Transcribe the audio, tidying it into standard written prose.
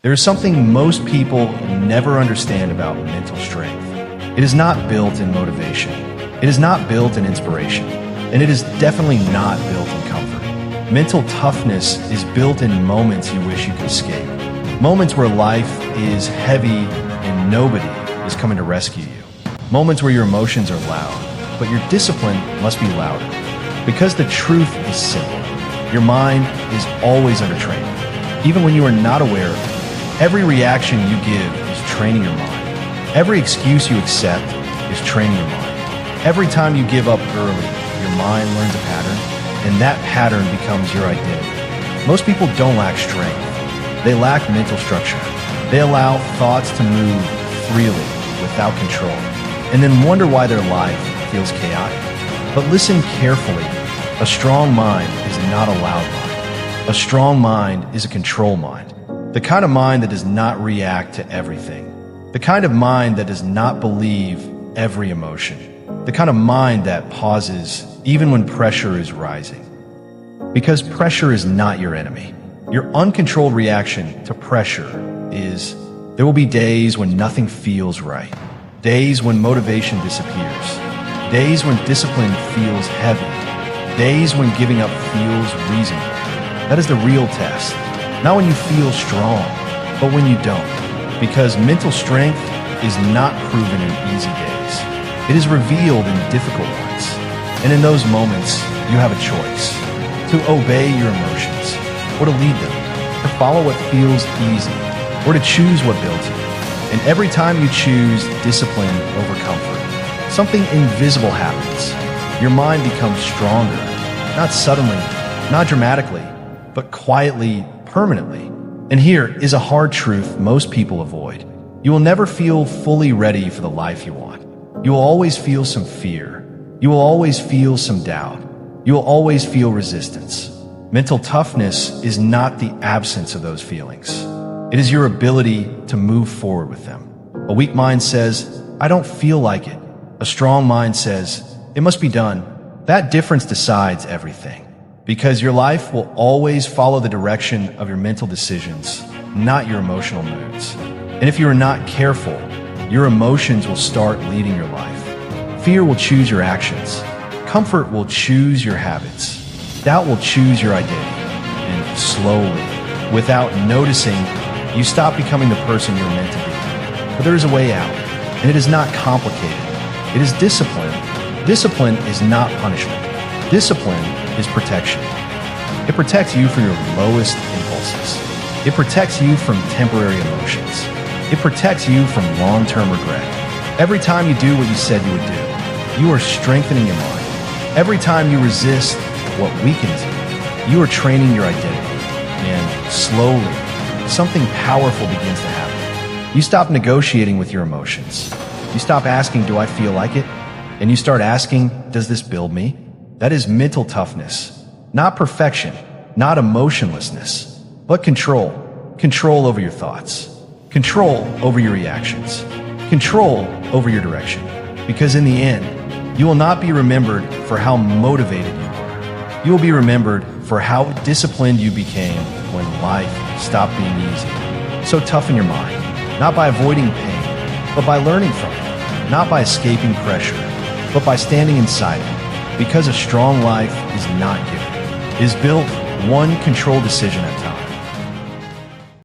There is something most people never understand about mental strength. It is not built in motivation. It is not built in inspiration. And it is definitely not built in comfort. Mental toughness is built in moments you wish you could escape. Moments where life is heavy and nobody is coming to rescue you. Moments where your emotions are loud, but your discipline must be louder. Because the truth is simple. Your mind is always under training. Even when you are not aware of it. Every reaction you give is training your mind. Every excuse you accept is training your mind. Every time you give up early, your mind learns a pattern, and that pattern becomes your identity. Most people don't lack strength. They lack mental structure. They allow thoughts to move freely without control, and then wonder why their life feels chaotic. But listen carefully. A strong mind is not a loud mind. A strong mind is a control mind. The kind of mind that does not react to everything. The kind of mind that does not believe every emotion. The kind of mind that pauses even when pressure is rising. Because pressure is not your enemy. Your uncontrolled reaction to pressure is, there will be days when nothing feels right. Days when motivation disappears. Days when discipline feels heavy. Days when giving up feels reasonable. That is the real test. Not when you feel strong, but when you don't. Because mental strength is not proven in easy days. It is revealed in difficult ones. And in those moments, you have a choice. To obey your emotions, or to lead them. To follow what feels easy, or to choose what builds you. And every time you choose discipline over comfort, something invisible happens. Your mind becomes stronger. Not suddenly, not dramatically, but quietly, permanently. And here is a hard truth most people avoid. You will never feel fully ready for the life you want. You will always feel some fear. You will always feel some doubt. You will always feel resistance. Mental toughness is not the absence of those feelings. It is your ability to move forward with them. A weak mind says, I don't feel like it. A strong mind says, it must be done. That difference decides everything. Because your life will always follow the direction of your mental decisions, not your emotional moods. And if you are not careful, your emotions will start leading your life. Fear will choose your actions. Comfort will choose your habits. Doubt will choose your identity. And slowly, without noticing, you stop becoming the person you're meant to be. But there is a way out, and it is not complicated. It is discipline. Discipline is not punishment. Discipline is protection. It protects you from your lowest impulses. It protects you from temporary emotions. It protects you from long-term regret. Every time you do what you said you would do, you are strengthening your mind. Every time you resist what weakens you are training your identity. And slowly, something powerful begins to happen. You stop negotiating with your emotions. You stop asking, do I feel like it? And you start asking, does this build me? That is mental toughness, not perfection, not emotionlessness, but control. Control over your thoughts, control over your reactions, control over your direction. Because in the end, you will not be remembered for how motivated you were. You will be remembered for how disciplined you became when life stopped being easy. So toughen your mind, not by avoiding pain, but by learning from it, not by escaping pressure, but by standing inside it. Because a strong life is not given. It is built one controlled decision at a time.